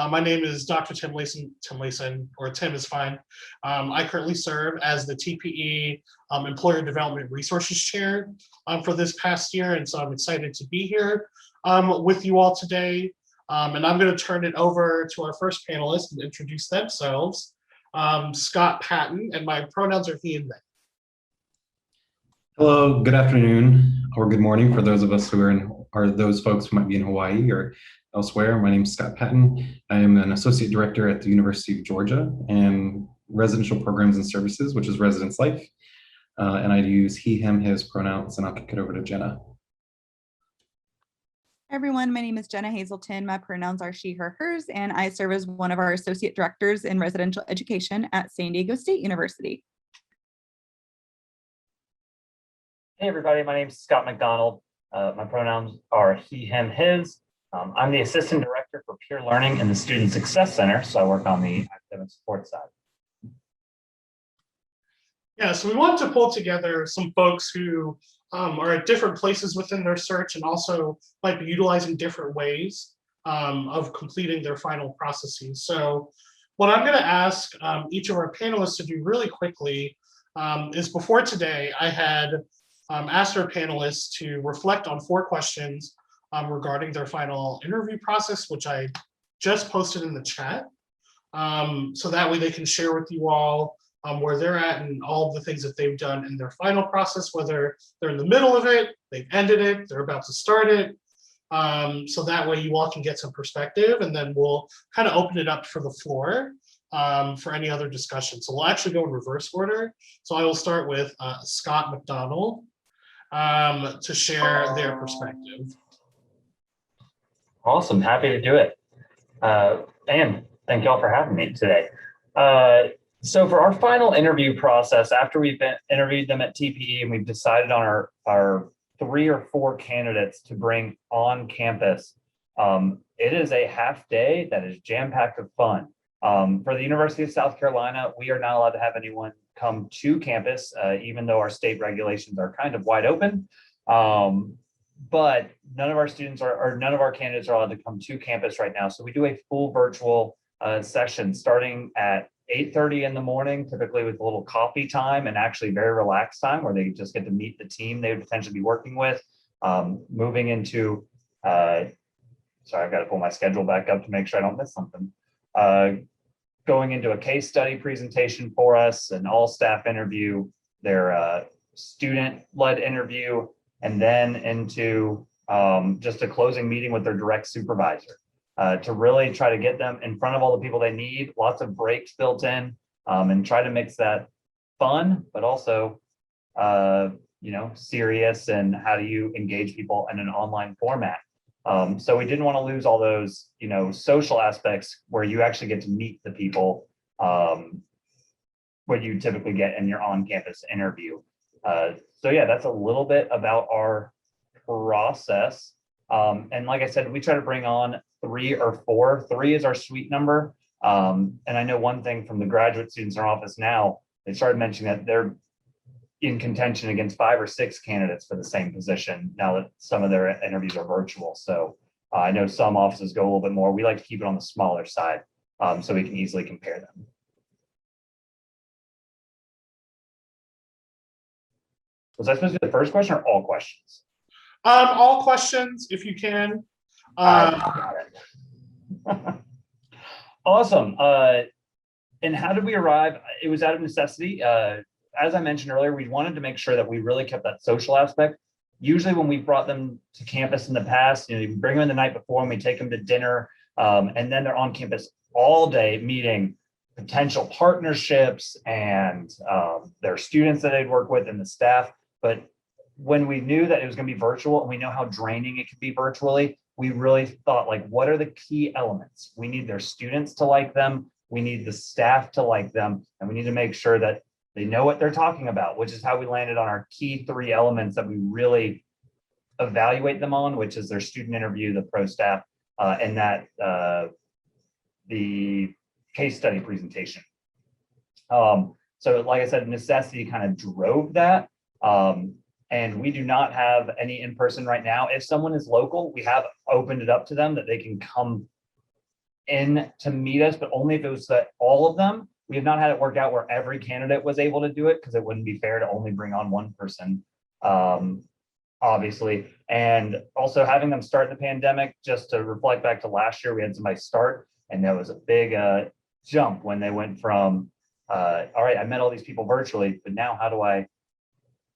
My name is Dr. Tim Leyson, or Tim is fine. I currently serve as the TPE Employer Development Resources Chair for this past year, and so I'm excited to be here with you all today. And I'm going to turn it over to our first panelist and introduce themselves, Scott Patton, and my pronouns are he and they. Hello, good afternoon or good morning for those of us who are those folks who might be in Hawaii or elsewhere. My name is Scott Patton. I am an associate director at the University of Georgia and residential programs and services, which is residence life. And I use he, him, his pronouns, and I'll kick it over to Jenna. Hi everyone, my name is Jenna Hazelton. My pronouns are she, her, hers, and I serve as one of our associate directors in residential education at San Diego State University. Hey everybody, my name is Scott McDonald. My pronouns are he, him, his. I'm the assistant director for peer learning in the Student Success Center, so I work on the academic support side. Yeah, so we wanted to pull together some folks who are at different places within their search and also might be utilizing different ways of completing their final processes. So what I'm going to ask each of our panelists to do really quickly is before today, I had asked our panelists to reflect on 4 questions regarding their final interview process, which I just posted in the chat. So that way they can share with you all where they're at and all of the things that they've done in their final process, whether they're in the middle of it, they've ended it, they're about to start it. So that way you all can get some perspective, and then we'll kind of open it up for the floor for any other discussion. So we'll actually go in reverse order. So I will start with Scott McDonald to share their perspective. Awesome, happy to do it. And thank y'all for having me today. So for our final interview process, after we've interviewed them at TPE and we've decided on our 3 or 4 candidates to bring on campus, it is a half day that is jam-packed with fun. For the University of South Carolina, we are not allowed to have anyone come to campus, even though our state regulations are kind of wide open. But none of our students or none of our candidates are allowed to come to campus right now. So we do a full virtual session starting at 8:30 in the morning, typically with a little coffee time and actually very relaxed time where they just get to meet the team they would potentially be working with. Moving into, sorry, I've got to pull my schedule back up to make sure I don't miss something. Going into a case study presentation for us, an all staff interview, their student-led interview, and then into just a closing meeting with their direct supervisor. To really try to get them in front of all the people they need, lots of breaks built in, and try to mix that fun, but also, serious, and how do you engage people in an online format. So we didn't want to lose all those, social aspects where you actually get to meet the people what you typically get in your on-campus interview. So yeah, that's a little bit about our process. And like I said, we try to bring on 3 or 4. 3 is our sweet number. And I know one thing from the graduate students in our office now, they started mentioning that they're in contention against 5 or 6 candidates for the same position now that some of their interviews are virtual. So I know some offices go a little bit more. We like to keep it on the smaller side so we can easily compare them. Was that supposed to be the first question or all questions? All questions, if you can. Got it. Awesome. And how did we arrive? It was out of necessity. As I mentioned earlier, we wanted to make sure that we really kept that social aspect. Usually when we brought them to campus in the past, we bring them in the night before and we take them to dinner, and then they're on campus all day meeting potential partnerships and their students that they'd work with and the staff. But when we knew that it was going to be virtual and we know how draining it could be virtually, we really thought, like, what are the key elements? We need their students to like them. We need the staff to like them. And we need to make sure that they know what they're talking about, which is how we landed on our key 3 elements that we really evaluate them on, which is their student interview, the pro staff, and that the case study presentation. So like I said, necessity kind of drove that. And we do not have any in-person right now. If someone is local, we have opened it up to them that they can come in to meet us, but only if it was that all of them. We have not had it work out where every candidate was able to do it because it wouldn't be fair to only bring on one person, obviously. And also having them start the pandemic, just to reflect back to last year, we had somebody start and there was a big jump when they went from, all right, I met all these people virtually, but now how do I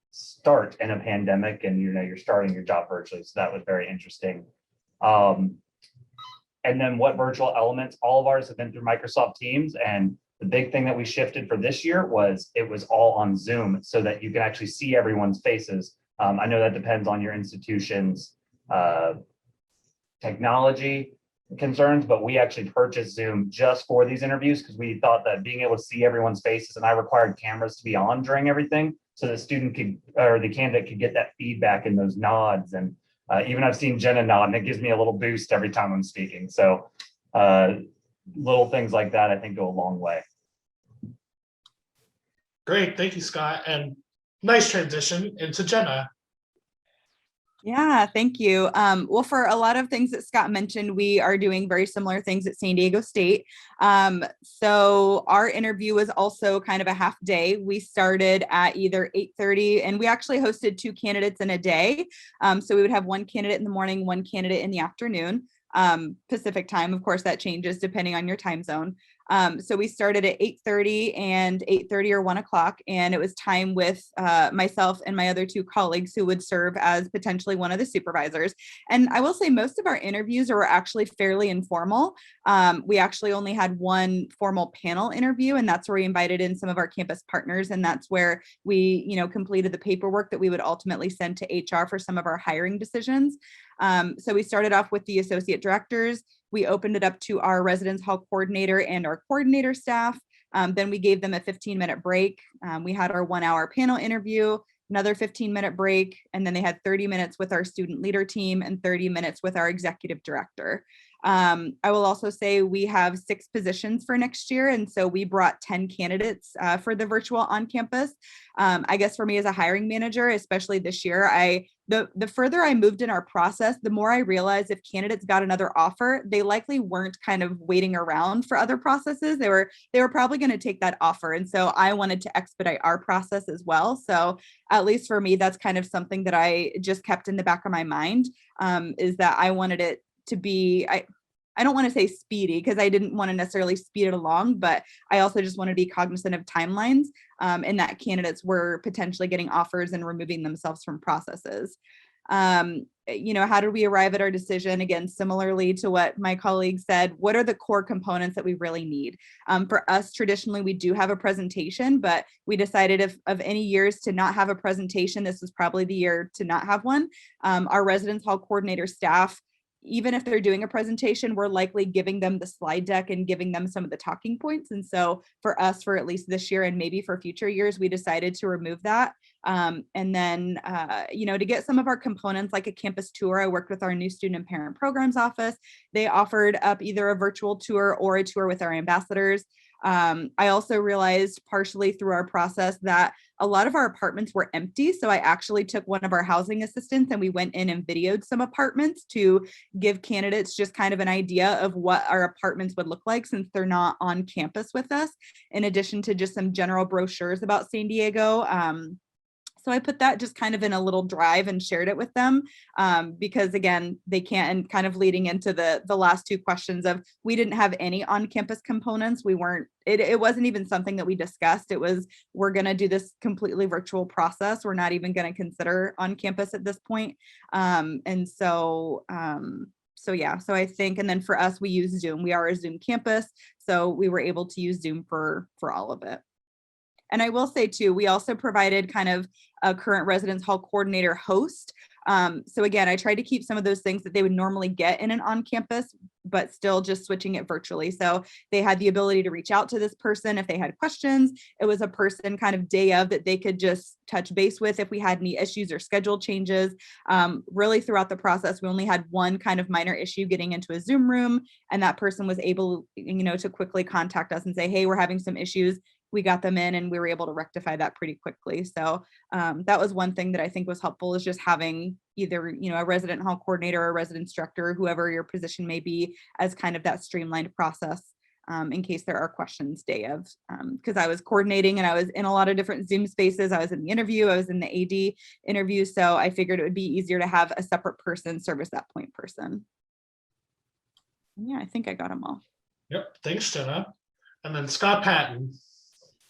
start in a pandemic? And you're starting your job virtually. So that was very interesting. And then what virtual elements, all of ours have been through Microsoft Teams. And the big thing that we shifted for this year was it was all on Zoom so that you can actually see everyone's faces. I know that depends on your institution's technology concerns, but we actually purchased Zoom just for these interviews because we thought that being able to see everyone's faces, and I required cameras to be on during everything so the student could, or the candidate could get that feedback and those nods. And even I've seen Jenna nod and it gives me a little boost every time I'm speaking. So little things like that, I think, go a long way. Great, thank you, Scott. And nice transition into Jenna. Yeah, thank you. Well, for a lot of things that Scott mentioned, we are doing very similar things at San Diego State. So our interview was also kind of a half day. We started at either 8:30, and we actually hosted 2 candidates in a day. So we would have one candidate in the morning, one candidate in the afternoon. Pacific time, of course, that changes depending on your time zone. So we started at 8:30 and 8:30 or 1 o'clock, and it was time with myself and my other 2 colleagues who would serve as potentially one of the supervisors. And I will say most of our interviews were actually fairly informal. We actually only had one formal panel interview, and that's where we invited in some of our campus partners, and that's where we, completed the paperwork that we would ultimately send to HR for some of our hiring decisions. So we started off with the associate directors. We opened it up to our residence hall coordinator and our coordinator staff. Then we gave them a 15-minute break. We had our 1-hour panel interview, another 15-minute break, and then they had 30 minutes with our student leader team and 30 minutes with our executive director. I will also say we have 6 positions for next year, and so we brought 10 candidates for the virtual on campus. I guess for me as a hiring manager, especially this year, the further I moved in our process, the more I realized if candidates got another offer, they likely weren't kind of waiting around for other processes. They were probably going to take that offer, and so I wanted to expedite our process as well. So at least for me, that's kind of something that I just kept in the back of my mind, is that I wanted it to be, I don't want to say speedy because I didn't want to necessarily speed it along, but I also just want to be cognizant of timelines, and that candidates were potentially getting offers and removing themselves from processes. How did we arrive at our decision? Again, similarly to what my colleague said, what are the core components that we really need? For us, traditionally, we do have a presentation, but we decided if of any years to not have a presentation, this was probably the year to not have one. Our residence hall coordinator staff, even if they're doing a presentation, we're likely giving them the slide deck and giving them some of the talking points. And so for us, for at least this year and maybe for future years, we decided to remove that. And then, to get some of our components like a campus tour, I worked with our new student and parent programs office. They offered up either a virtual tour or a tour with our ambassadors. I also realized partially through our process that a lot of our apartments were empty. So I actually took one of our housing assistants and we went in and videoed some apartments to give candidates just kind of an idea of what our apartments would look like since they're not on campus with us, in addition to just some general brochures about San Diego. So I put that just kind of in a little drive and shared it with them, because again, they can't, and kind of leading into the last 2 questions of, we didn't have any on-campus components. We weren't, it wasn't even something that we discussed. It was, we're going to do this completely virtual process. We're not even going to consider on campus at this point. So I think, and then for us, we use Zoom. We are a Zoom campus, so we were able to use Zoom for all of it. And I will say too, we also provided kind of a current residence hall coordinator host. So again, I tried to keep some of those things that they would normally get in an on-campus, but still just switching it virtually. So they had the ability to reach out to this person if they had questions. It was a person kind of day of that they could just touch base with if we had any issues or schedule changes. Really throughout the process, we only had one kind of minor issue getting into a Zoom room, and that person was able, to quickly contact us and say, hey, we're having some issues. we got them in and we were able to rectify that pretty quickly. So that was one thing that I think was helpful, is just having either, a resident hall coordinator or a residence director, whoever your position may be, as kind of that streamlined process in case there are questions day of, because I was coordinating and I was in a lot of different Zoom spaces. I was in the interview, I was in the AD interview. So I figured it would be easier to have a separate person serve as that point person. Yeah, I think I got them all. Yep, thanks, Jenna. And then Scott Patton.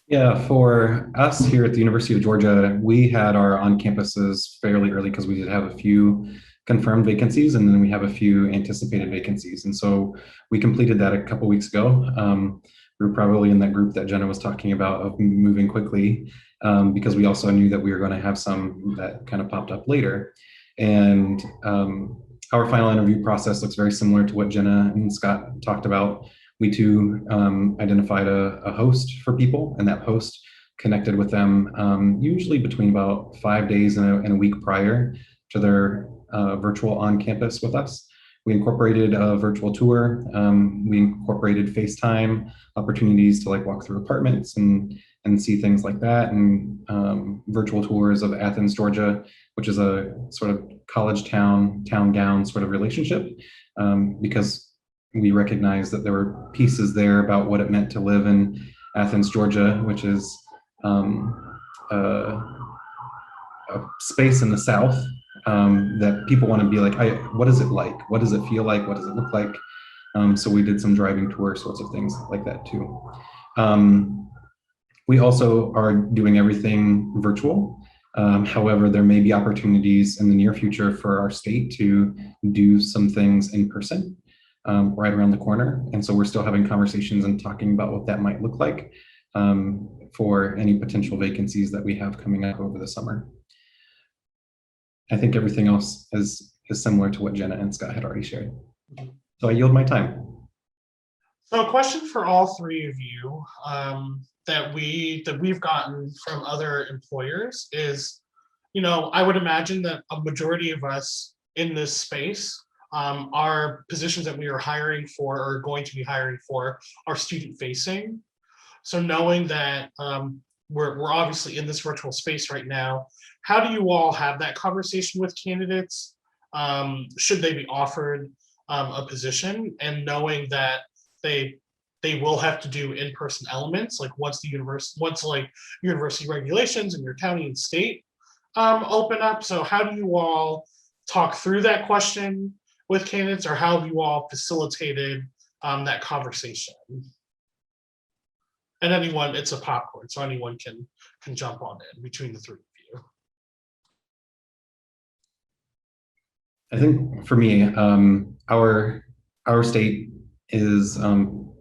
Yeah, for us here at the University of Georgia, we had our on-campuses fairly early because we did have a few confirmed vacancies, and then we have a few anticipated vacancies. And so we completed that a couple weeks ago. We were probably in that group that Jenna was talking about of moving quickly, because we also knew that we were going to have some that kind of popped up later. And our final interview process looks very similar to what Jenna and Scott talked about. We too identified a host for people, and that host connected with them usually between about 5 days and a week prior to their virtual on campus with us. We incorporated a virtual tour. We incorporated FaceTime opportunities to walk through apartments and see things like that, and virtual tours of Athens, Georgia, which is a sort of college town gown sort of relationship, because we recognized that there were pieces there about what it meant to live in Athens, Georgia, which is a space in the South that people want to be like, what is it like? What does it feel like? What does it look like? So we did some driving tour sorts of things like that too. We also are doing everything virtual. However, there may be opportunities in the near future for our state to do some things in person right around the corner. And so we're still having conversations and talking about what that might look like for any potential vacancies that we have coming up over the summer. I think everything else is similar to what Jenna and Scott had already shared. So I yield my time. So a question for all three of you that we've gotten from other employers is, I would imagine that a majority of us in this space, our positions that we are hiring for or going to be hiring for are student facing. So knowing that we're obviously in this virtual space right now, how do you all have that conversation with candidates? Should they be offered a position, and knowing that they will have to do in-person elements, once university regulations in your county and state open up. So how do you all talk through that question with candidates, or how have you all facilitated that conversation? And anyone, it's a popcorn, so anyone can jump on in between the three of you. I think for me, our state is in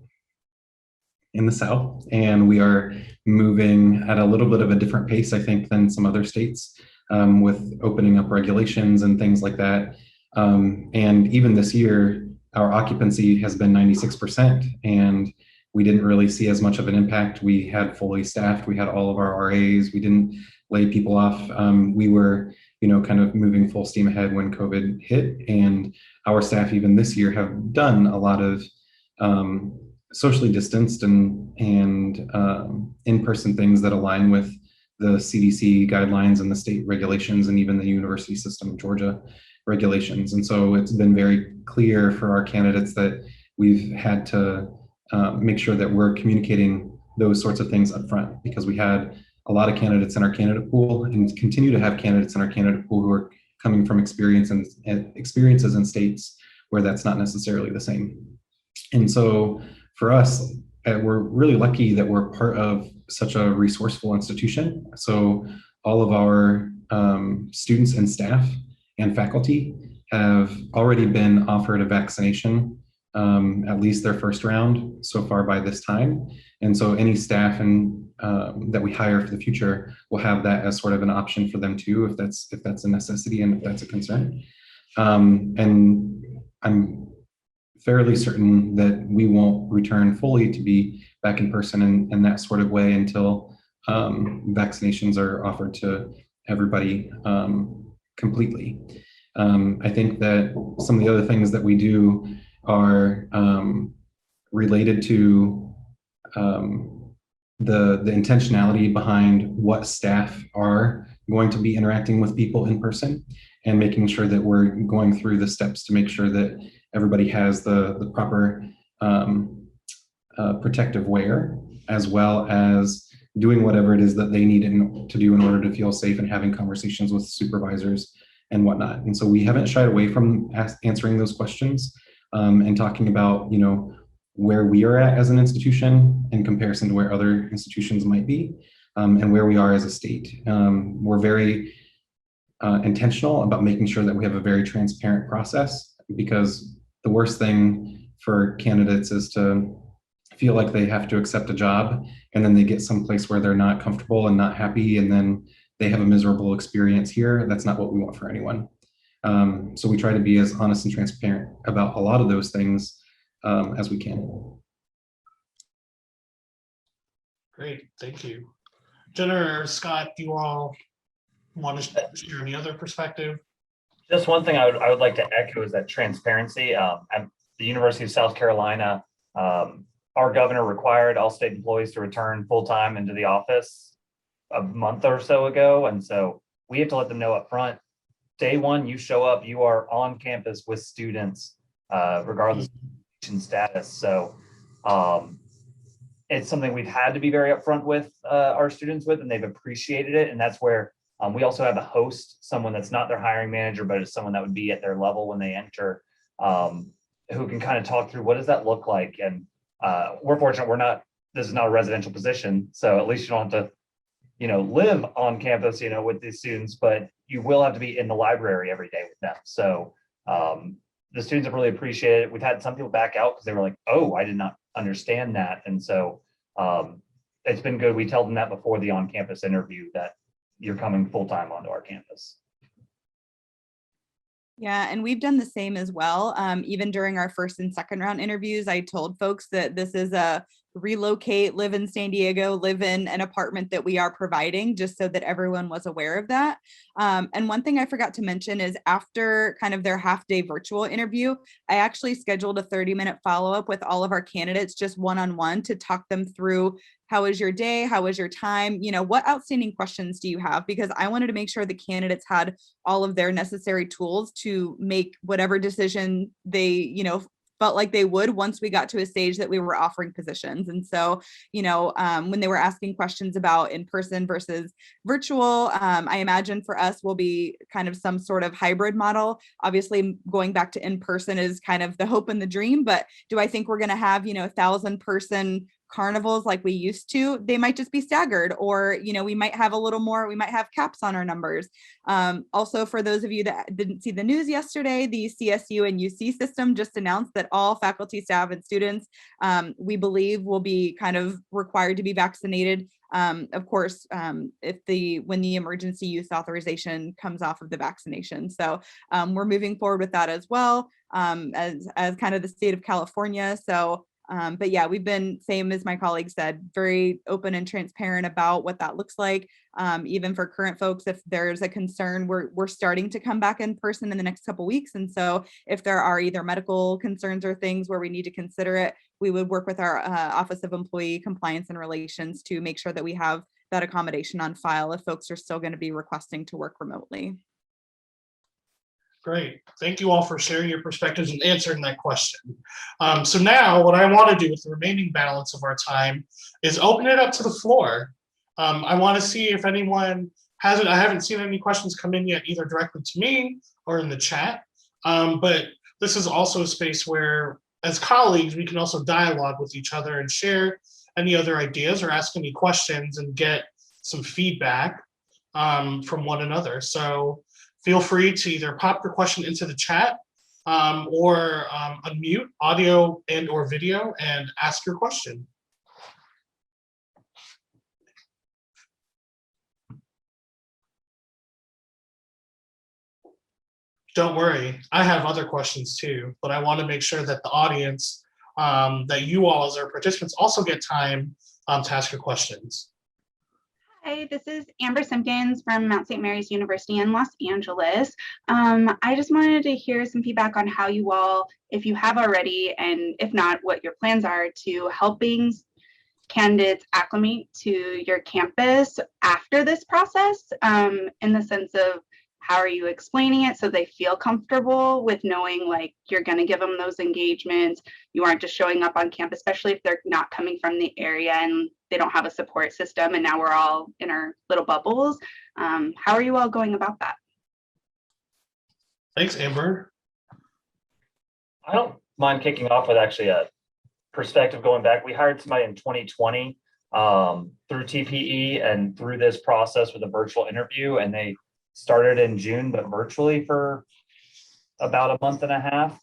the South, and we are moving at a little bit of a different pace, I think, than some other states, with opening up regulations and things like that. And even this year, our occupancy has been 96%, and we didn't really see as much of an impact. We had fully staffed, we had all of our RAs, we didn't lay people off. We were, kind of moving full steam ahead when COVID hit, and our staff even this year have done a lot of socially distanced and in-person things that align with the CDC guidelines and the state regulations, and even the university system of Georgia regulations. And so it's been very clear for our candidates that we've had to make sure that we're communicating those sorts of things up front, because we had a lot of candidates in our candidate pool, and continue to have candidates in our candidate pool who are coming from experiences in states where that's not necessarily the same. And so for us, we're really lucky that we're part of such a resourceful institution. So all of our students and staff and faculty have already been offered a vaccination, at least their first round so far by this time. And so any staff that we hire for the future will have that as sort of an option for them too, if that's a necessity and if that's a concern. And I'm fairly certain that we won't return fully to be back in person in that sort of way until vaccinations are offered to everybody completely. I think that some of the other things that we do are related to the intentionality behind what staff are going to be interacting with people in person, and making sure that we're going through the steps to make sure that everybody has the proper protective wear, as well as doing whatever it is that they need to do in order to feel safe and having conversations with supervisors and whatnot. And so we haven't shied away from answering those questions and talking about, where we are at as an institution in comparison to where other institutions might be, and where we are as a state. We're very intentional about making sure that we have a very transparent process, because the worst thing for candidates is to feel like they have to accept a job and then they get someplace where they're not comfortable and not happy, and then they have a miserable experience here. That's not what we want for anyone. So we try to be as honest and transparent about a lot of those things as we can. Great, thank you. Jenna or Scott, do you all want to share any other perspective? Just one thing I would like to echo is that transparency. At the University of South Carolina, our governor required all state employees to return full-time into the office a month or so ago. And so we have to let them know up front, day one, you show up, you are on campus with students, regardless of status. So it's something we've had to be very upfront with our students with, and they've appreciated it. And that's where we also have a host, someone that's not their hiring manager, but is someone that would be at their level when they enter, who can kind of talk through what does that look like. And we're fortunate this is not a residential position, so at least you don't have to, live on campus, with these students, but you will have to be in the library every day with them. So the students have really appreciated it. We've had some people back out because they were like, oh, I did not understand that. And so it's been good. We tell them that before the on-campus interview, that you're coming full-time onto our campus. Yeah, and we've done the same as well. Even during our first and second round interviews, I told folks that this is a relocate, live in San Diego, live in an apartment that we are providing, just so that everyone was aware of that. And one thing I forgot to mention is after kind of their half-day virtual interview, I actually scheduled a 30-minute follow-up with all of our candidates, just one-on-one, to talk them through how was your day? How was your time? What outstanding questions do you have? Because I wanted to make sure the candidates had all of their necessary tools to make whatever decision they, felt like they would once we got to a stage that we were offering positions. And so, when they were asking questions about in-person versus virtual, I imagine for us will be kind of some sort of hybrid model. Obviously, going back to in-person is kind of the hope and the dream, but do I think we're going to have, 1,000-person carnivals like we used to? They might just be staggered, or we might have a little more, we might have caps on our numbers. Also, for those of you that didn't see the news yesterday, the CSU and UC system just announced that all faculty, staff, and students, we believe, will be kind of required to be vaccinated. Of course, when the emergency use authorization comes off of the vaccination. So we're moving forward with that as well, as kind of the state of California. So but yeah, we've been, same as my colleague said, very open and transparent about what that looks like. Even for current folks, if there's a concern, we're starting to come back in person in the next couple weeks. And so if there are either medical concerns or things where we need to consider it, we would work with our Office of Employee Compliance and Relations to make sure that we have that accommodation on file if folks are still going to be requesting to work remotely. Great. Thank you all for sharing your perspectives and answering that question. So now what I want to do with the remaining balance of our time is open it up to the floor. I want to see if anyone hasn't, I haven't seen any questions come in yet, either directly to me or in the chat. But this is also a space where, as colleagues, we can also dialogue with each other and share any other ideas or ask any questions and get some feedback from one another. So feel free to either pop your question into the chat or unmute audio and or video and ask your question. Don't worry, I have other questions too, but I want to make sure that the audience, that you all as our participants also get time to ask your questions. Hi, this is Amber Simpkins from Mount St. Mary's University in Los Angeles. I just wanted to hear some feedback on how you all, if you have already, and if not, what your plans are to helping candidates acclimate to your campus after this process, in the sense of how are you explaining it so they feel comfortable with knowing like you're going to give them those engagements, you aren't just showing up on campus, especially if they're not coming from the area and they don't have a support system and now we're all in our little bubbles. How are you all going about that? Thanks, Amber. I don't mind kicking off with actually a perspective going back. We hired somebody in 2020 through TPE and through this process with a virtual interview, and they started in June, but virtually for about a month and a half.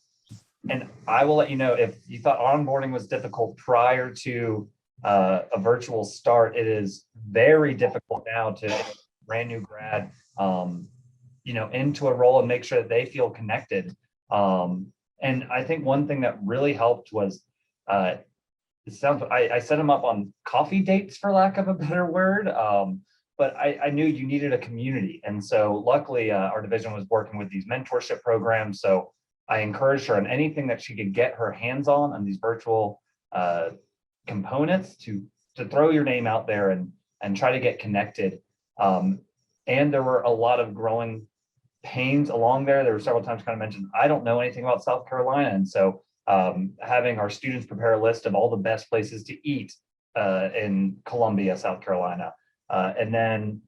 And I will let you know, if you thought onboarding was difficult prior to a virtual start, it is very difficult now to brand new grad, into a role and make sure that they feel connected. And I think one thing that really helped was, I set them up on coffee dates, for lack of a better word. But I knew you needed a community. And so luckily our division was working with these mentorship programs. So I encouraged her on anything that she could get her hands on these virtual components to throw your name out there and try to get connected. And there were a lot of growing pains along there. There were several times kind of mentioned, I don't know anything about South Carolina. And so having our students prepare a list of all the best places to eat in Columbia, South Carolina. And then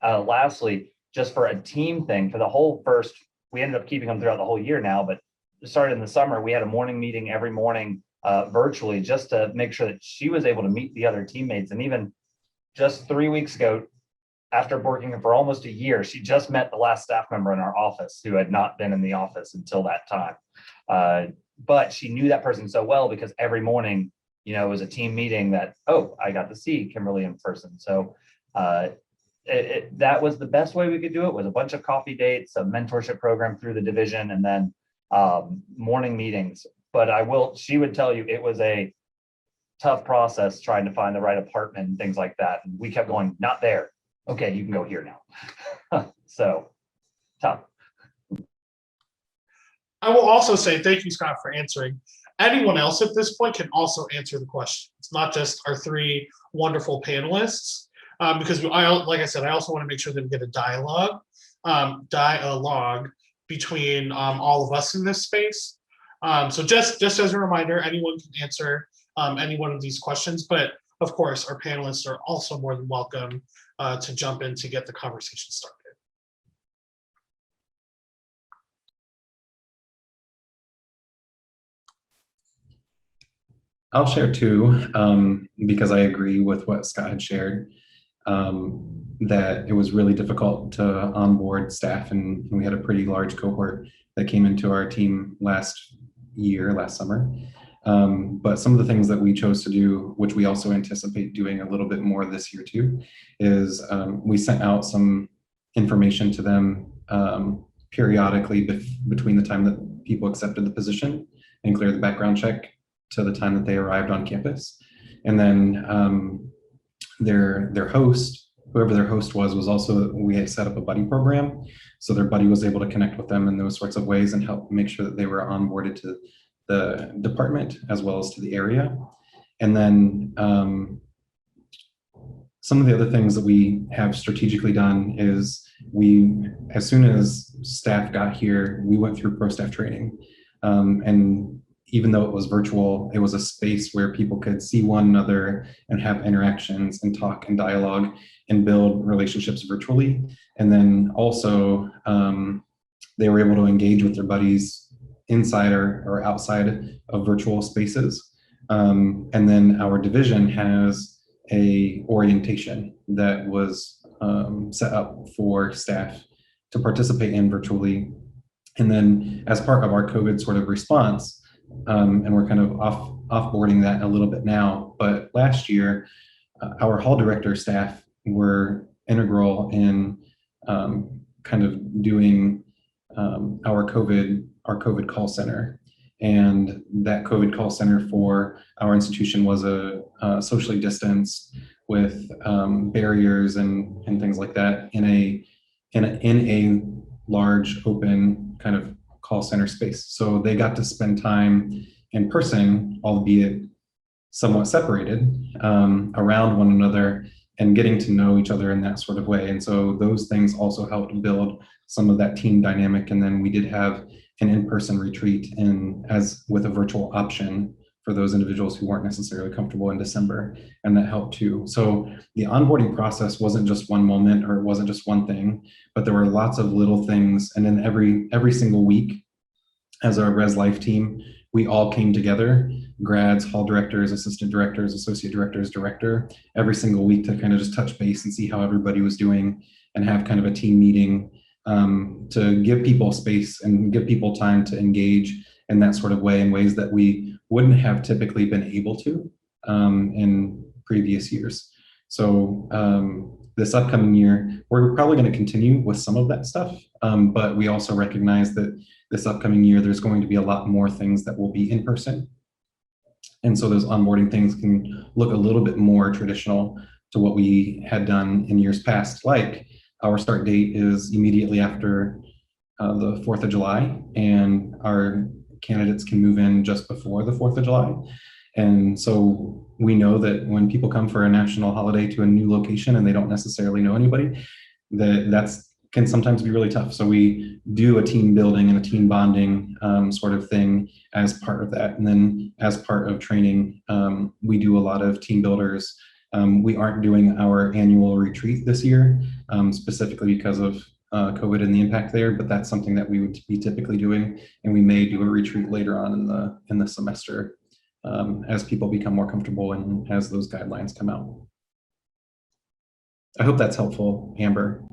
lastly, just for a team thing, for the whole first, we ended up keeping them throughout the whole year now, but started in the summer, we had a morning meeting every morning virtually just to make sure that she was able to meet the other teammates. And even just 3 weeks ago, after working for almost a year, she just met the last staff member in our office who had not been in the office until that time. But she knew that person so well because every morning, it was a team meeting that, I got to see Kimberly in person. So that was the best way we could do it, was a bunch of coffee dates, a mentorship program through the division, and then morning meetings. But she would tell you it was a tough process trying to find the right apartment and things like that. And we kept going, not there. Okay, you can go here now. So tough. I will also say thank you, Scott, for answering. Anyone else at this point can also answer the question. It's not just our three wonderful panelists, because like I said, I also want to make sure that we get a dialogue between all of us in this space. So just as a reminder, anyone can answer any one of these questions, but of course, our panelists are also more than welcome to jump in to get the conversation started. I'll share too, because I agree with what Scott had shared, that it was really difficult to onboard staff, and we had a pretty large cohort that came into our team last summer. But some of the things that we chose to do, which we also anticipate doing a little bit more this year too, is we sent out some information to them periodically between the time that people accepted the position and cleared the background check to the time that they arrived on campus. And then their host, whoever their host was also, we had set up a buddy program. So their buddy was able to connect with them in those sorts of ways and help make sure that they were onboarded to the department as well as to the area. And then some of the other things that we have strategically done is as soon as staff got here, we went through pro staff training. And even though it was virtual, it was a space where people could see one another and have interactions and talk and dialogue and build relationships virtually. And then also they were able to engage with their buddies inside or outside of virtual spaces. And then our division has a orientation that was set up for staff to participate in virtually. And then as part of our COVID sort of response, and we're kind of offboarding that a little bit now, but last year, our hall director staff were integral in kind of doing our COVID call center. And that COVID call center for our institution was a socially distanced with barriers and things like that in a large open kind of call center space. So they got to spend time in person, albeit somewhat separated around one another and getting to know each other in that sort of way. And so those things also helped build some of that team dynamic. And then we did have an in-person retreat as with a virtual option for those individuals who weren't necessarily comfortable in December, and that helped too. So the onboarding process wasn't just one moment, or it wasn't just one thing, but there were lots of little things. And then every single week, as our Res Life team, we all came together, grads, hall directors, assistant directors, associate directors, director, every single week to kind of just touch base and see how everybody was doing and have kind of a team meeting to give people space and give people time to engage in that sort of way, in ways that we wouldn't have typically been able to in previous years. So this upcoming year, we're probably going to continue with some of that stuff, but we also recognize that this upcoming year, there's going to be a lot more things that will be in person. And so those onboarding things can look a little bit more traditional to what we had done in years past. Like our start date is immediately after the 4th of July, and our candidates can move in just before the 4th of July. And so we know that when people come for a national holiday to a new location and they don't necessarily know anybody, that's can sometimes be really tough. So we do a team building and a team bonding sort of thing as part of that. And then as part of training, we do a lot of team builders. We aren't doing our annual retreat this year, specifically because of COVID and the impact there, but that's something that we would be typically doing. And we may do a retreat later on in the semester as people become more comfortable and as those guidelines come out. I hope that's helpful, Amber.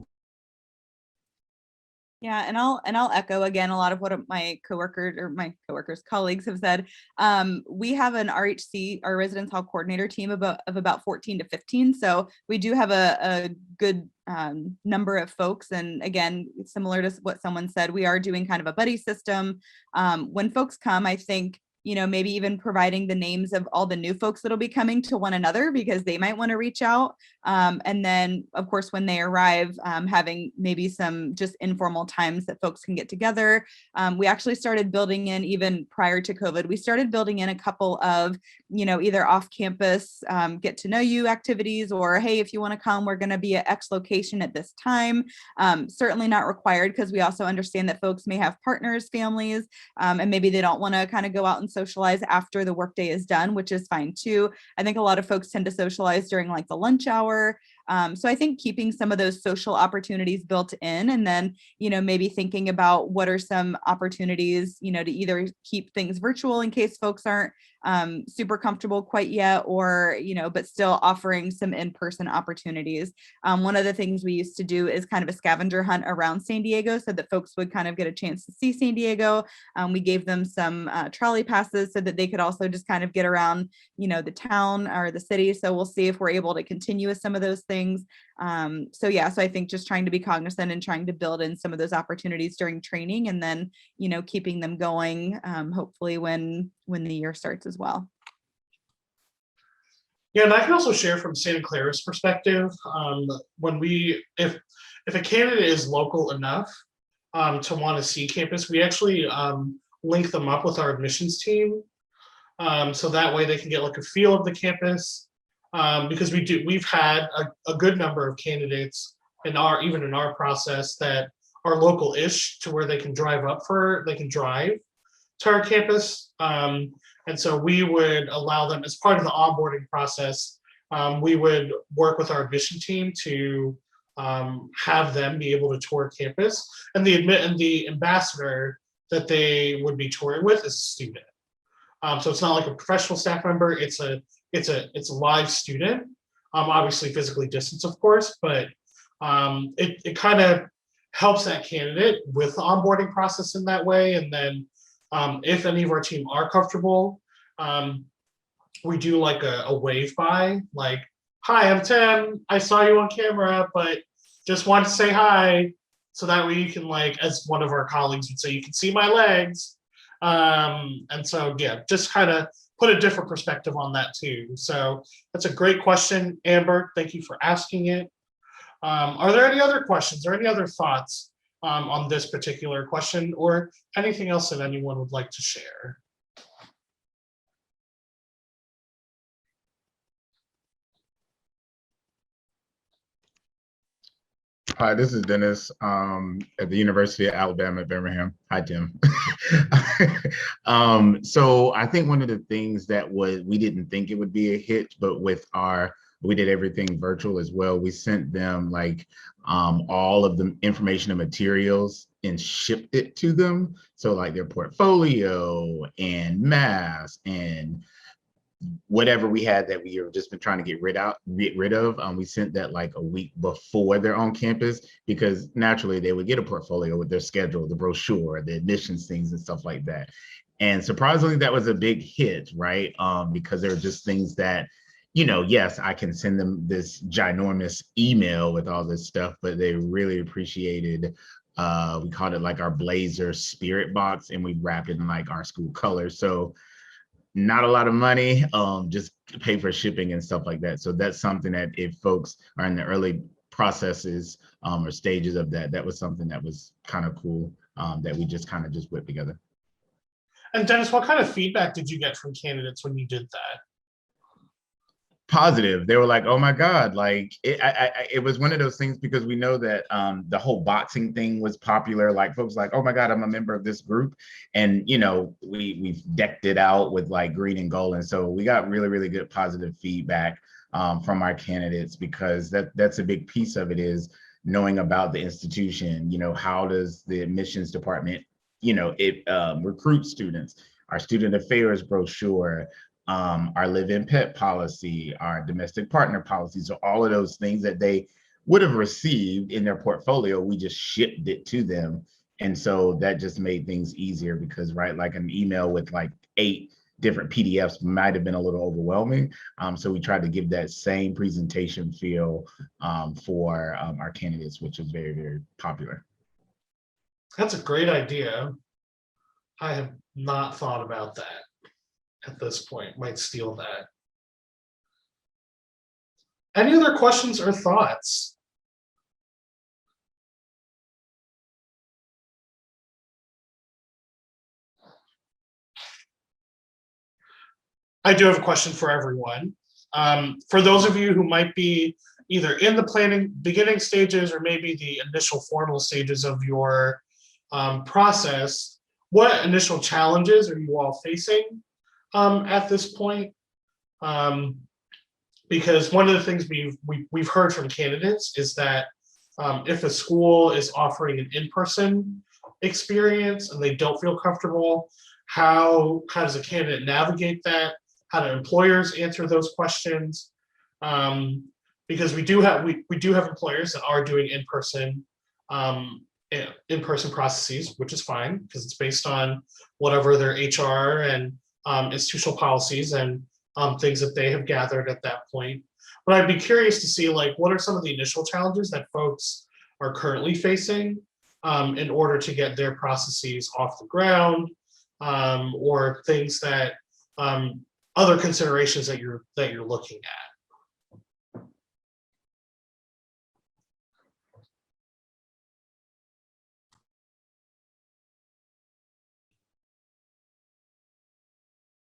Yeah, and I'll echo again a lot of what my coworkers, colleagues have said. We have an RHC, our residence hall coordinator team of about 14 to 15. So we do have a good number of folks. And again, similar to what someone said, we are doing kind of a buddy system. When folks come, I think, maybe even providing the names of all the new folks that'll be coming to one another, because they might want to reach out. And then, of course, when they arrive, having maybe some just informal times that folks can get together. We actually started building in, even prior to COVID, we started building in a couple of, either off-campus get to know you activities, or, hey, if you want to come, we're going to be at X location at this time. Certainly not required, because we also understand that folks may have partners, families, and maybe they don't want to kind of go out and socialize after the workday is done, which is fine too. I think a lot of folks tend to socialize during like the lunch hour. So I think keeping some of those social opportunities built in, and then, maybe thinking about what are some opportunities, to either keep things virtual in case folks aren't super comfortable quite yet, or, but still offering some in-person opportunities. One of the things we used to do is kind of a scavenger hunt around San Diego, so that folks would kind of get a chance to see San Diego. We gave them some trolley passes so that they could also just kind of get around, the town or the city. So we'll see if we're able to continue with some of those things. So I think just trying to be cognizant and trying to build in some of those opportunities during training, and then, keeping them going, hopefully when the year starts as well. Yeah, and I can also share from Santa Clara's perspective. If a candidate is local enough to want to see campus, we actually link them up with our admissions team, so that way they can get like a feel of the campus. Because we've had a good number of candidates in our process that are local-ish to where they can drive to our campus. And so we would allow them, as part of the onboarding process, we would work with our admission team to have them be able to tour campus, and the ambassador that they would be touring with is a student. So it's not like a professional staff member, it's a live student, obviously physically distanced, of course, but it kind of helps that candidate with the onboarding process in that way. And then if any of our team are comfortable, we do like a wave by, like, hi, I'm Tim, I saw you on camera, but just wanted to say hi, so that way you can, like, as one of our colleagues would say, you can see my legs. And so, yeah, just kind of put a different perspective on that too. So that's a great question, Amber. Thank you for asking it. Are there any other questions or any other thoughts on this particular question, or anything else that anyone would like to share? Hi, this is Dennis at the University of Alabama at Birmingham. Hi, Tim. So I think one of the things that we didn't think it would be a hit, but we did everything virtual as well. We sent them like all of the information and materials and shipped it to them. So like their portfolio and mass and whatever we had that we have just been trying to get rid of, we sent that like a week before they're on campus, because naturally they would get a portfolio with their schedule, the brochure, the admissions things and stuff like that. And surprisingly, that was a big hit, right? Because there were just things that, yes, I can send them this ginormous email with all this stuff, but they really appreciated, we called it like our Blazer spirit box, and we wrapped it in like our school colors. So not a lot of money, just pay for shipping and stuff like that. So that's something that if folks are in the early processes or stages of that, that was something that was kind of cool, that we just kind of just whipped together. And Dennis, what kind of feedback did you get from candidates when you did that? Positive. They were like, oh my God, like it was one of those things, because we know that the whole boxing thing was popular. Like folks like, oh my God, I'm a member of this group. And we've decked it out with like green and gold. And so we got really, really good positive feedback from our candidates, because that's a big piece of it, is knowing about the institution. How does the admissions department, recruit students, our student affairs brochure, our live-in pet policy, our domestic partner policy. So all of those things that they would have received in their portfolio, we just shipped it to them. And so that just made things easier, because, right, like an email with like 8 different PDFs might have been a little overwhelming. So we tried to give that same presentation feel for our candidates, which is very, very popular. That's a great idea. I have not thought about that at this point. Might steal that. Any other questions or thoughts? I do have a question for everyone. For those of you who might be either in the beginning stages or maybe the initial formal stages of your process, what initial challenges are you all facing at this point? Because one of the things we've heard from candidates is that if a school is offering an in-person experience and they don't feel comfortable, how does a candidate navigate that? How do employers answer those questions? Because we do have employers that are doing in-person processes, which is fine, because it's based on whatever their HR and institutional policies and things that they have gathered at that point. But I'd be curious to see, like, what are some of the initial challenges that folks are currently facing in order to get their processes off the ground, or things that other considerations that you're looking at.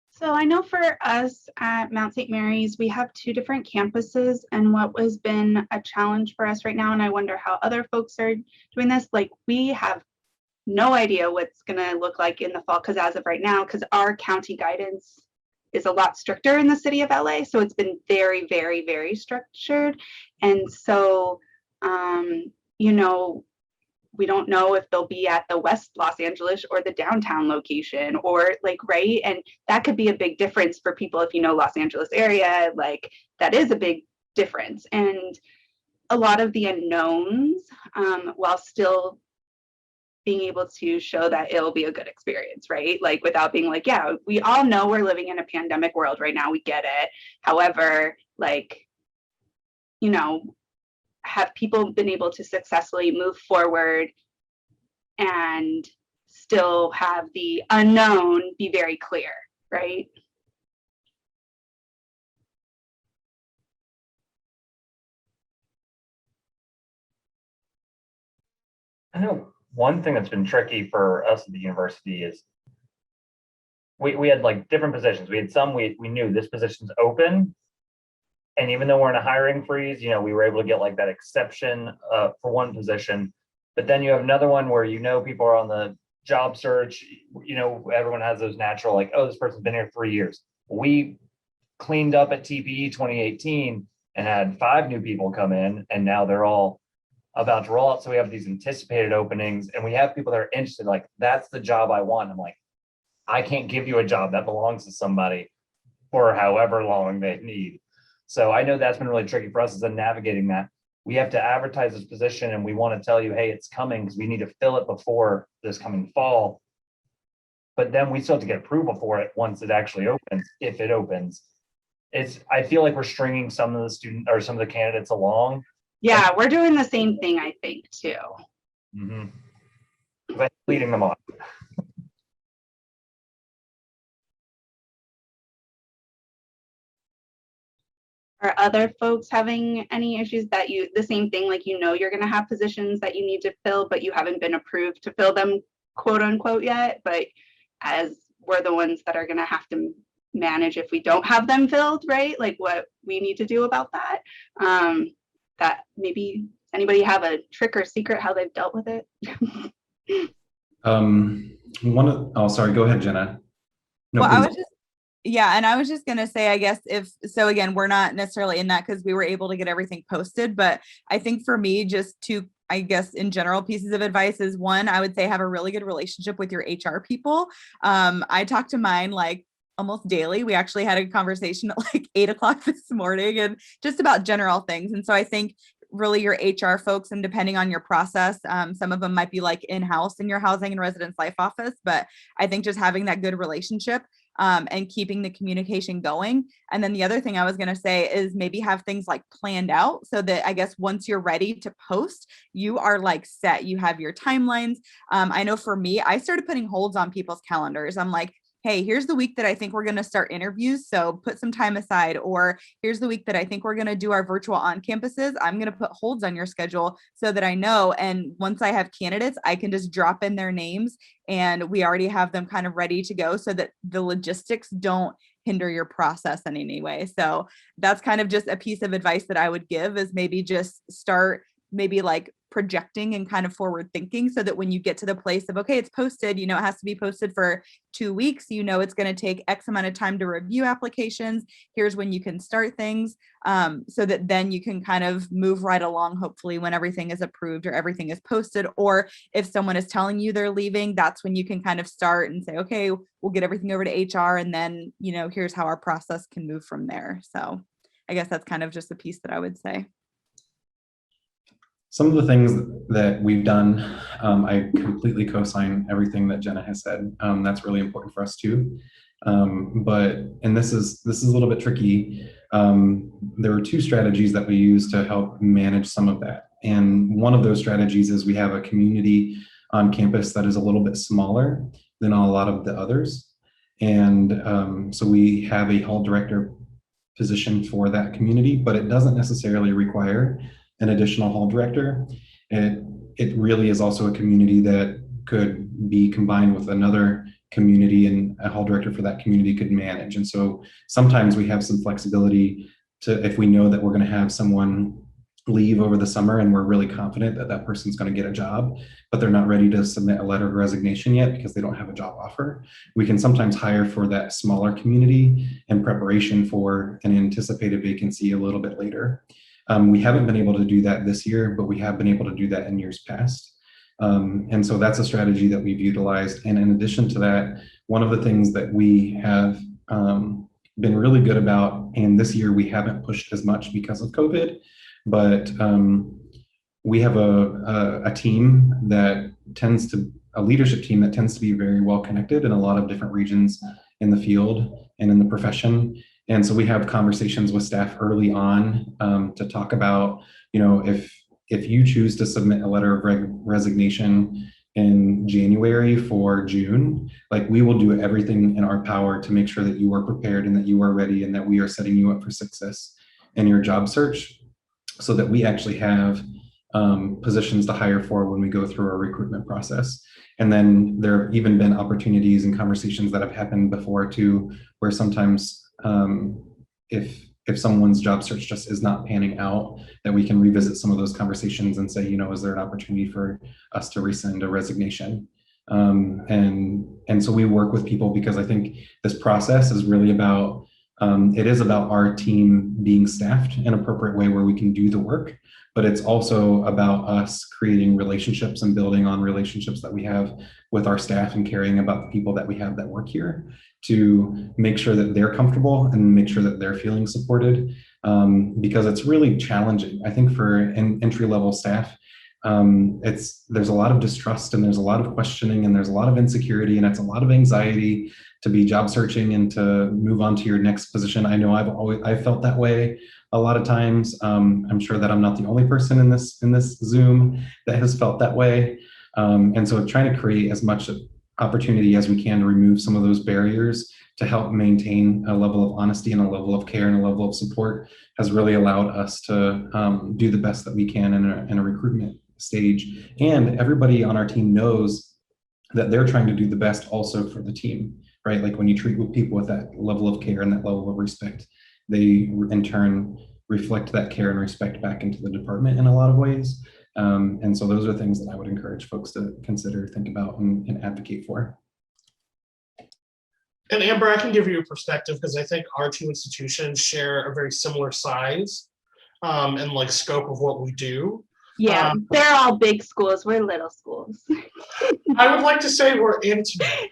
So I know for us at Mount St. Mary's, we have 2 different campuses, and what has been a challenge for us right now, and I wonder how other folks are doing this, like we have no idea what's gonna look like in the fall, because as of right now, because our county guidance is a lot stricter in the city of LA, so it's been very, very, very structured. And so, we don't know if they'll be at the West Los Angeles or the downtown location, or like, right? And that could be a big difference for people if you know Los Angeles area, like that is a big difference. And a lot of the unknowns, while still being able to show that it'll be a good experience, right? Like without being like, yeah, we all know we're living in a pandemic world right now, we get it. However, like, have people been able to successfully move forward and still have the unknown be very clear, right? I know one thing that's been tricky for us at the university is we had like different positions. We had some we knew this position's open, And even though we're in a hiring freeze, you know, we were able to get like that exception for one position. But then you have another one where, you know, people are on the job search, you know, everyone has those natural, like, oh, this person's been here 3 years. We cleaned up at TPE 2018 and had 5 new people come in, and now they're all about to roll out. So we have these anticipated openings, and we have people that are interested, like, that's the job I want. I'm like, I can't give you a job that belongs to somebody for however long they need. So I know that's been really tricky for us, is in navigating that. We have to advertise this position, and we want to tell you, hey, it's coming, because we need to fill it before this coming fall. But then we still have to get approval for it once it actually opens, if it opens. I feel like we're stringing some of the candidates along. Yeah, we're doing the same thing, I think, too. But leading them on. Are other folks having any issues that the same thing, like, you know, you're going to have positions that you need to fill, but you haven't been approved to fill them, quote unquote, yet, but as we're the ones that are going to have to manage if we don't have them filled, right? Like, what we need to do about that. That maybe anybody have a trick or secret how they've dealt with it? Sorry, go ahead, Jenna. No, well, please. I was just gonna say, I guess again, we're not necessarily in that because we were able to get everything posted, but I think for me, just to, I guess, in general, pieces of advice is, one, I would say have a really good relationship with your HR people. I talk to mine like almost daily. We actually had a conversation at like 8 o'clock this morning, and just about general things. And so I think really your HR folks, and depending on your process, some of them might be like in-house in your housing and residence life office, but I think just having that good relationship and keeping the communication going. And then the other thing I was going to say is maybe have things like planned out, so that I guess once you're ready to post, you are like set, you have your timelines. I know for me, I started putting holds on people's calendars. I'm like, hey, here's the week that I think we're going to start interviews, so put some time aside. Or here's the week that I think we're going to do our virtual on campuses. I'm going to put holds on your schedule so that I know. And once I have candidates, I can just drop in their names, and we already have them kind of ready to go, so that the logistics don't hinder your process in any way. So that's kind of just a piece of advice that I would give, is maybe just start maybe like projecting and kind of forward thinking, so that when you get to the place of, okay, it's posted, you know, it has to be posted for 2 weeks, you know, it's going to take X amount of time to review applications. Here's when you can start things, so that then you can kind of move right along, hopefully, when everything is approved or everything is posted. Or if someone is telling you they're leaving, that's when you can kind of start and say, okay, we'll get everything over to HR, and then, you know, here's how our process can move from there. So I guess that's kind of just a piece that I would say. Some of the things that we've done, I completely co-sign everything that Jenna has said. That's really important for us too. And this is a little bit tricky. There are 2 strategies that we use to help manage some of that. And one of those strategies is we have a community on campus that is a little bit smaller than a lot of the others. And so we have a hall director position for that community, but it doesn't necessarily require an additional hall director. It really is also a community that could be combined with another community, and a hall director for that community could manage. And so sometimes we have some flexibility to, if we know that we're going to have someone leave over the summer and we're really confident that that person's going to get a job, but they're not ready to submit a letter of resignation yet because they don't have a job offer, we can sometimes hire for that smaller community in preparation for an anticipated vacancy a little bit later. We haven't been able to do that this year, but we have been able to do that in years past. And so that's a strategy that we've utilized. And in addition to that, one of the things that we have been really good about, and this year we haven't pushed as much because of COVID, but we have a team that a leadership team that tends to be very well connected in a lot of different regions in the field and in the profession. And so we have conversations with staff early on to talk about, you know, if you choose to submit a letter of resignation in January for June, like, we will do everything in our power to make sure that you are prepared and that you are ready and that we are setting you up for success in your job search, so that we actually have positions to hire for when we go through our recruitment process. And then there have even been opportunities and conversations that have happened before too, where sometimes if if someone's job search just is not panning out, that we can revisit some of those conversations and say, is there an opportunity for us to rescind a resignation? And so we work with people because I think this process is really about, it is about our team being staffed in an appropriate way where we can do the work, but it's also about us creating relationships and building on relationships that we have with our staff and caring about the people that we have that work here to make sure that they're comfortable and make sure that they're feeling supported, because it's really challenging. I think for entry-level staff, there's a lot of distrust and there's a lot of questioning and there's a lot of insecurity and it's a lot of anxiety to be job searching and to move on to your next position. I know I've felt that way a lot of times. I'm sure that I'm not the only person in this Zoom that has felt that way. And so trying to create as much opportunity as we can to remove some of those barriers to help maintain a level of honesty and a level of care and a level of support has really allowed us to do the best that we can in a recruitment stage. And everybody on our team knows that they're trying to do the best also for the team, right? Like when you treat people with that level of care and that level of respect, they in turn reflect that care and respect back into the department in a lot of ways. And so those are things that I would encourage folks to consider, think about, and advocate for. And Amber, I can give you a perspective because I think our two institutions share a very similar size and like scope of what we do. Yeah, they're all big schools. We're little schools. I would like to say we're intimate.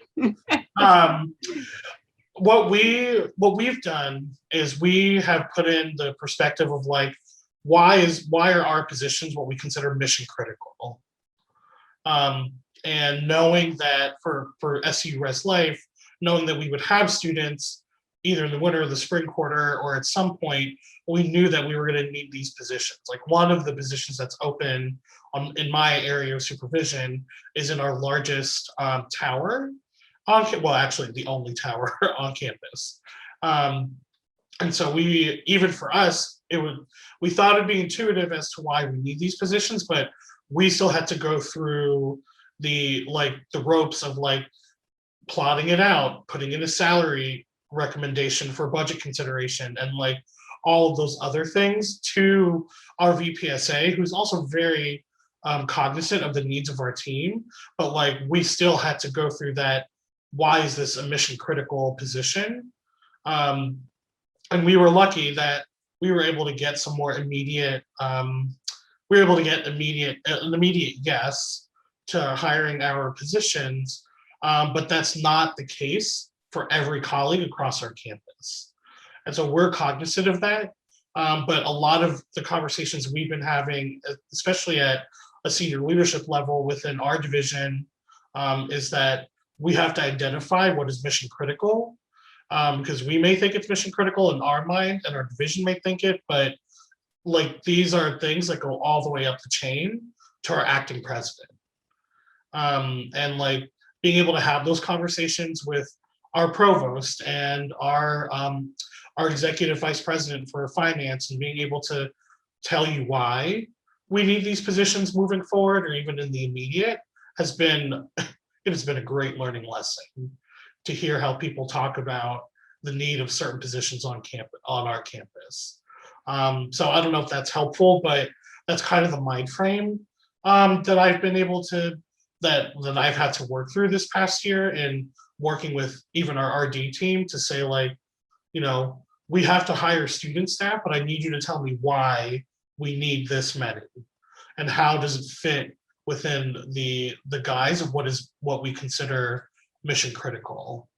What we've done is we have put in the perspective of like, why are our positions what we consider mission critical? And knowing that for SU Res Life, knowing that we would have students either in the winter or the spring quarter or at some point, we knew that we were going to need these positions. Like one of the positions that's open in my area of supervision is in our largest tower, well, actually the only tower on campus. And so even for us, we thought it'd be intuitive as to why we need these positions, but we still had to go through the ropes of like plotting it out, putting in a salary recommendation for budget consideration, and like all of those other things to our VPSA, who's also very cognizant of the needs of our team. But like we still had to go through that. Why is this a mission critical position? And we were lucky that we were able to get some more immediate. We were able to get an immediate yes to hiring our positions, but that's not the case for every colleague across our campus. And so we're cognizant of that. But a lot of the conversations we've been having, especially at a senior leadership level within our division, is that we have to identify what is mission critical, because we may think it's mission critical in our mind and our division may think it, but like these are things that go all the way up the chain to our acting president. And like being able to have those conversations with our provost and our executive vice president for finance, and being able to tell you why we need these positions moving forward or even in the immediate it has been a great learning lesson to hear how people talk about the need of certain positions on our campus. So I don't know if that's helpful, but that's kind of the mind frame that I've been able to that I've had to work through this past year, and working with even our RD team to say like, we have to hire student staff, but I need you to tell me why we need this many and how does it fit within the guise of what we consider mission critical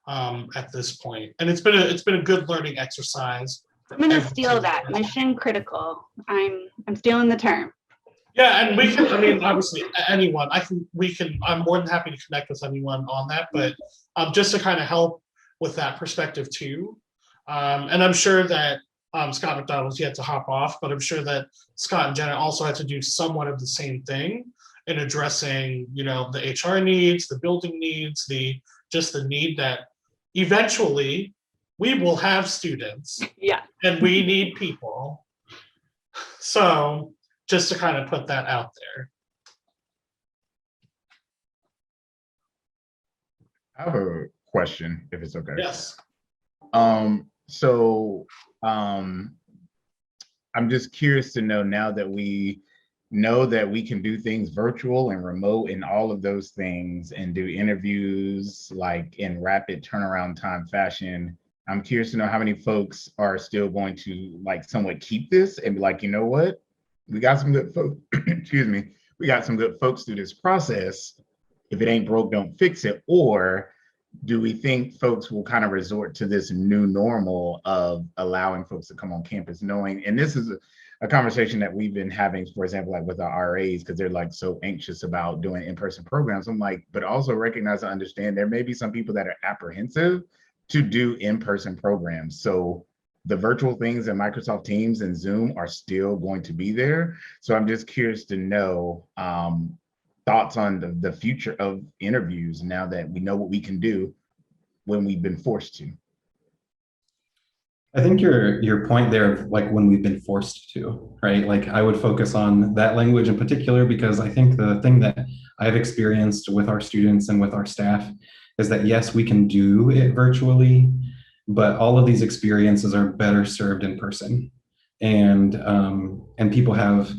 at this point. And it's been a good learning exercise. I'm gonna steal that, mission critical. I'm stealing the term. Yeah, and we can, obviously anyone, I'm more than happy to connect with anyone on that, but just to kind of help with that perspective too. And I'm sure that Scott McDonald's yet to hop off, but I'm sure that Scott and Jenna also had to do somewhat of the same thing in addressing, the HR needs, the building needs, the need that eventually we will have students. Yeah. And we need people. So just to kind of put that out there. I have a question, if it's okay. Yes. So I'm just curious to know, now that we know that we can do things virtual and remote and all of those things and do interviews like in rapid turnaround time fashion, I'm curious to know how many folks are still going to like somewhat keep this and be like, you know what? We got some good folks, excuse me, we got some good folks through this process. If it ain't broke, don't fix it. Or do we think folks will kind of resort to this new normal of allowing folks to come on campus knowing, and this is a conversation that we've been having, for example, like with our RAs, because they're like so anxious about doing in-person programs. I'm like, but also recognize and understand there may be some people that are apprehensive to do in-person programs. So the virtual things and Microsoft Teams and Zoom are still going to be there. So I'm just curious to know thoughts on the future of interviews now that we know what we can do when we've been forced to. I think your point there of like when we've been forced to, right? Like I would focus on that language in particular, because I think the thing that I've experienced with our students and with our staff is that yes, we can do it virtually, but all of these experiences are better served in person. And people have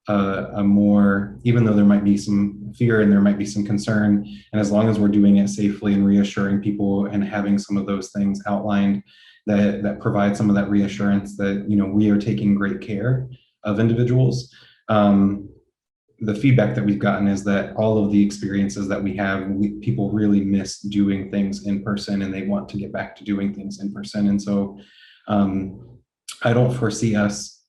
a more, even though there might be some fear and there might be some concern, and as long as we're doing it safely and reassuring people and having some of those things outlined that provide some of that reassurance that, you know, we are taking great care of individuals. The feedback that we've gotten is that all of the experiences that we have, people really miss doing things in person and they want to get back to doing things in person. And so I don't foresee us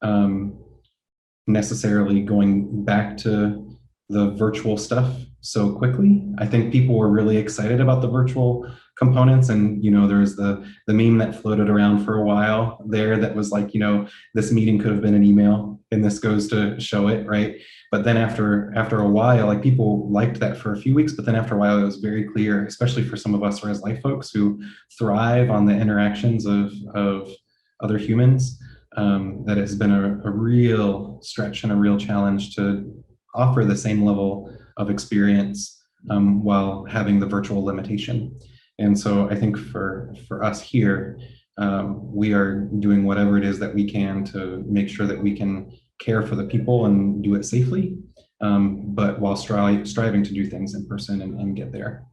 necessarily going back to the virtual stuff so quickly. I think people were really excited about the virtual components, and you know, there's the meme that floated around for a while there that was like, you know, this meeting could have been an email, and this goes to show it, right? But then after a while, like people liked that for a few weeks, but then after a while it was very clear, especially for some of us res life folks who thrive on the interactions of other humans, that it's been a real stretch and a real challenge to offer the same level of experience while having the virtual limitation. And so I think for us here, we are doing whatever it is that we can to make sure that we can care for the people and do it safely, but while striving to do things in person and get there.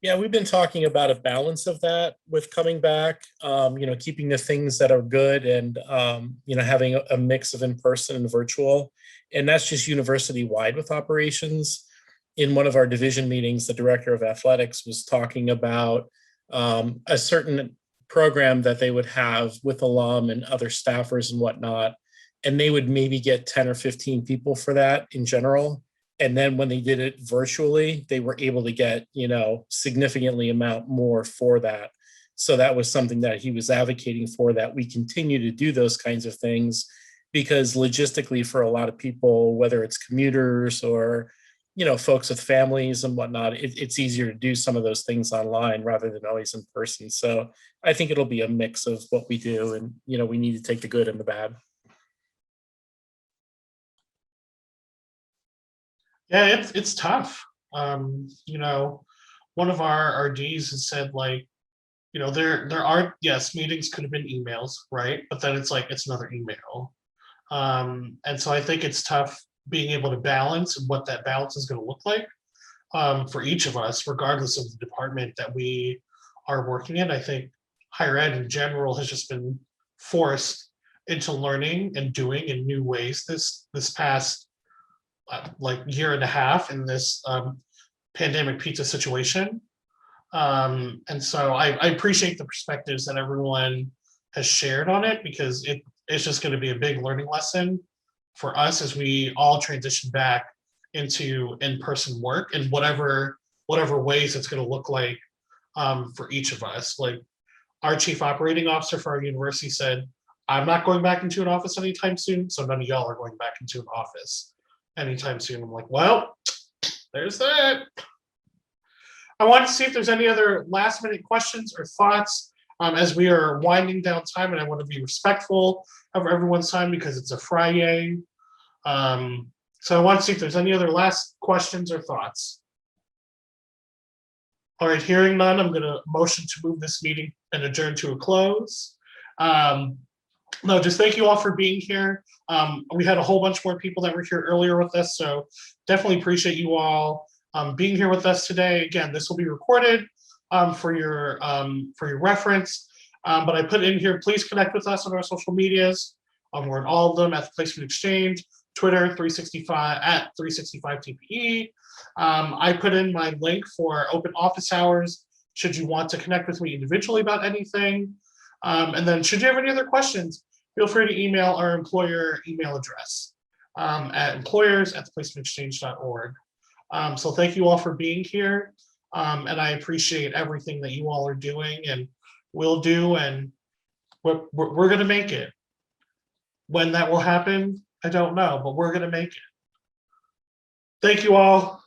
Yeah, we've been talking about a balance of that with coming back, you know, keeping the things that are good and, you know, having a mix of in-person and virtual. And that's just university-wide with operations. In one of our division meetings, the director of athletics was talking about a certain program that they would have with alum and other staffers and whatnot. And they would maybe get 10 or 15 people for that in general. And then when they did it virtually, they were able to get, you know, significantly amount more for that. So that was something that he was advocating for, that we continue to do those kinds of things, because logistically for a lot of people, whether it's commuters or, you know, folks with families and whatnot, it's easier to do some of those things online rather than always in person. So I think it'll be a mix of what we do, and, you know, we need to take the good and the bad. Yeah, it's tough. You know, one of our RDs has said, like, you know, there are, yes, meetings could have been emails, right? But then it's like, it's another email. And so I think it's tough being able to balance what that balance is going to look like for each of us, regardless of the department that we are working in. I think higher ed in general has just been forced into learning and doing in new ways this past like year and a half in this pandemic pizza situation. And so I appreciate the perspectives that everyone has shared on it, because it's just going to be a big learning lesson for us as we all transition back into in-person work in whatever ways it's going to look like for each of us. Like our chief operating officer for our university said, I'm not going back into an office anytime soon, so none of y'all are going back into an office anytime soon. I'm like, well, there's that. I want to see if there's any other last minute questions or thoughts as we are winding down time, and I want to be respectful of everyone's time because it's a Friday. So I want to see if there's any other last questions or thoughts. All right, hearing none, I'm gonna motion to move this meeting and adjourn to a close. No, just thank you all for being here. We had a whole bunch more people that were here earlier with us, so definitely appreciate you all being here with us today. Again, this will be recorded for your reference. But I put in here, please connect with us on our social medias. We're in all of them at the Placement Exchange, Twitter 365 at 365 TPE. I put in my link for open office hours should you want to connect with me individually about anything. And then should you have any other questions, feel free to email our employer email address at employers@theplacementexchange.org. So thank you all for being here. And I appreciate everything that you all are doing and will do, and we're going to make it. When that will happen, I don't know, but we're going to make it. Thank you all.